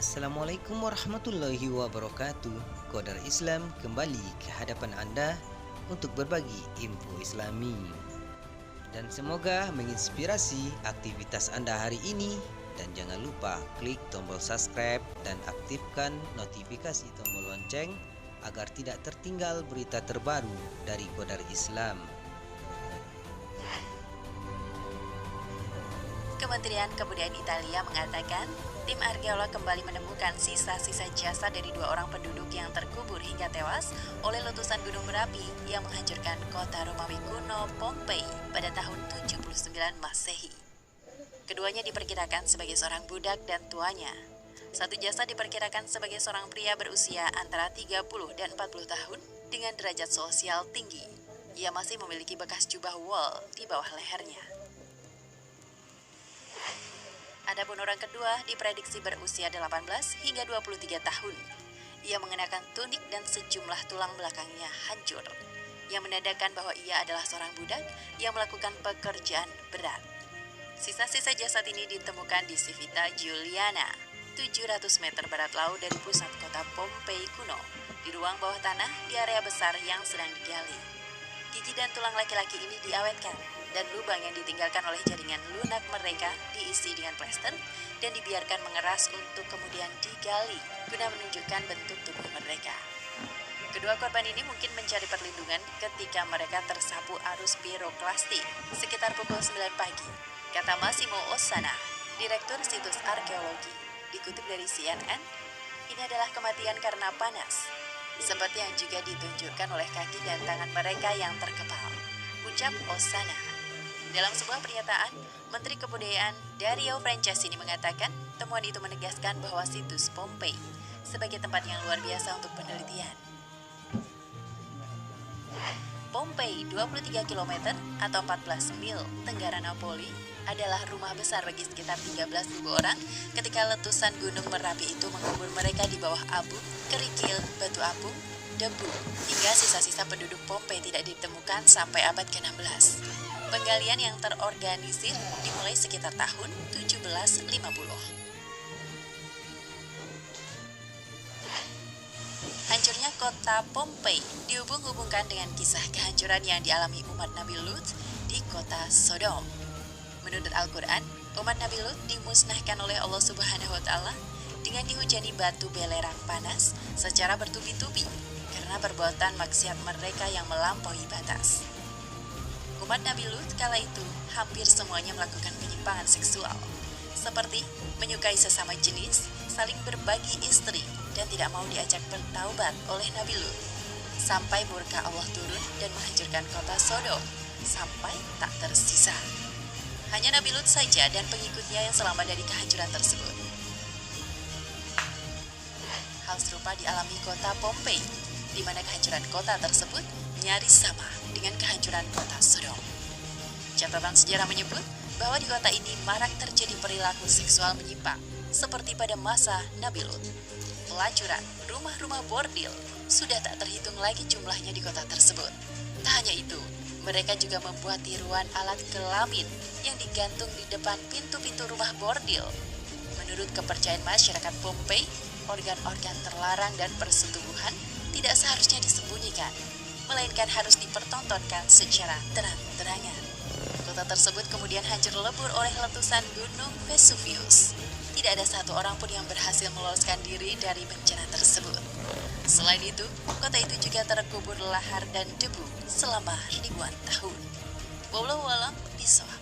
Assalamualaikum warahmatullahi wabarakatuh. Qadar Islam kembali ke hadapan Anda untuk berbagi info Islami. Dan semoga menginspirasi aktivitas Anda hari ini. Dan jangan lupa klik tombol subscribe dan aktifkan notifikasi tombol lonceng agar tidak tertinggal berita terbaru dari Qadar Islam. Kementerian Kebudayaan Italia mengatakan, tim arkeolog kembali menemukan sisa-sisa jasad dari 2 orang penduduk yang terkubur hingga tewas oleh letusan gunung berapi yang menghancurkan kota Romawi kuno Pompei pada tahun 79 Masehi. Keduanya diperkirakan sebagai seorang budak dan tuanya. Satu jasad diperkirakan sebagai seorang pria berusia antara 30 dan 40 tahun dengan derajat sosial tinggi. Ia masih memiliki bekas jubah wol di bawah lehernya. Adapun orang kedua diprediksi berusia 18 hingga 23 tahun. Ia mengenakan tunik dan sejumlah tulang belakangnya hancur, yang menandakan bahwa ia adalah seorang budak yang melakukan pekerjaan berat. Sisa-sisa jasad ini ditemukan di Civita Giuliana, 700 meter barat laut dari pusat kota Pompei kuno, di ruang bawah tanah di area besar yang sedang digali. Gigi dan tulang laki-laki ini diawetkan, dan lubang yang ditinggalkan oleh jaringan lunak mereka diisi dengan plester dan dibiarkan mengeras untuk kemudian digali guna menunjukkan bentuk tubuh mereka. Kedua korban ini mungkin mencari perlindungan ketika mereka tersapu arus piroklastik sekitar pukul 9 pagi, kata Massimo Ossana, Direktur Situs Arkeologi. Dikutip dari CNN, ini adalah kematian karena panas, seperti yang juga ditunjukkan oleh kaki dan tangan mereka yang terkepal, ucap Ossana. Dalam sebuah pernyataan, Menteri Kebudayaan Dario Franceschini mengatakan temuan itu menegaskan bahwa situs Pompei sebagai tempat yang luar biasa untuk penelitian. Pompei, 23 km atau 14 mil tenggara Napoli, adalah rumah besar bagi sekitar 13.000 orang ketika letusan Gunung Merapi itu mengubur mereka di bawah abu, kerikil, batu apung, debu, hingga sisa-sisa penduduk Pompei tidak ditemukan sampai abad ke-16. Penggalian yang terorganisir dimulai sekitar tahun 1750. Hancurnya kota Pompei dihubung-hubungkan dengan kisah kehancuran yang dialami umat Nabi Lut di kota Sodom. Menurut Al-Quran, umat Nabi Lut dimusnahkan oleh Allah Subhanahu wa Ta'ala dengan dihujani batu belerang panas secara bertubi-tubi karena perbuatan maksiat mereka yang melampaui batas. Umat Nabi Lut kala itu hampir semuanya melakukan penyimpangan seksual, seperti menyukai sesama jenis, saling berbagi istri, dan tidak mau diajak bertaubat oleh Nabi Lut. Sampai murka Allah turun dan menghancurkan kota Sodom, sampai tak tersisa. Hanya Nabi Lut saja dan pengikutnya yang selamat dari kehancuran tersebut. Hal serupa dialami kota Pompei, di mana kehancuran kota tersebut nyaris sama dengan kehancuran kota Sodom. Catatan sejarah menyebut bahwa di kota ini marak terjadi perilaku seksual menyimpang, seperti pada masa Nabi Lut. Pelacuran, rumah-rumah bordil sudah tak terhitung lagi jumlahnya di kota tersebut. Tak hanya itu, mereka juga membuat tiruan alat kelamin yang digantung di depan pintu-pintu rumah bordil. Menurut kepercayaan masyarakat Pompei, organ-organ terlarang dan persetubuhan tidak seharusnya disembunyikan, melainkan harus dipertontonkan secara terang-terangan. Kota tersebut kemudian hancur lebur oleh letusan Gunung Vesuvius. Tidak ada satu orang pun yang berhasil meloloskan diri dari bencana tersebut. Selain itu, kota itu juga terkubur lahar dan debu selama ribuan tahun. Wallahu a'lam bishawab.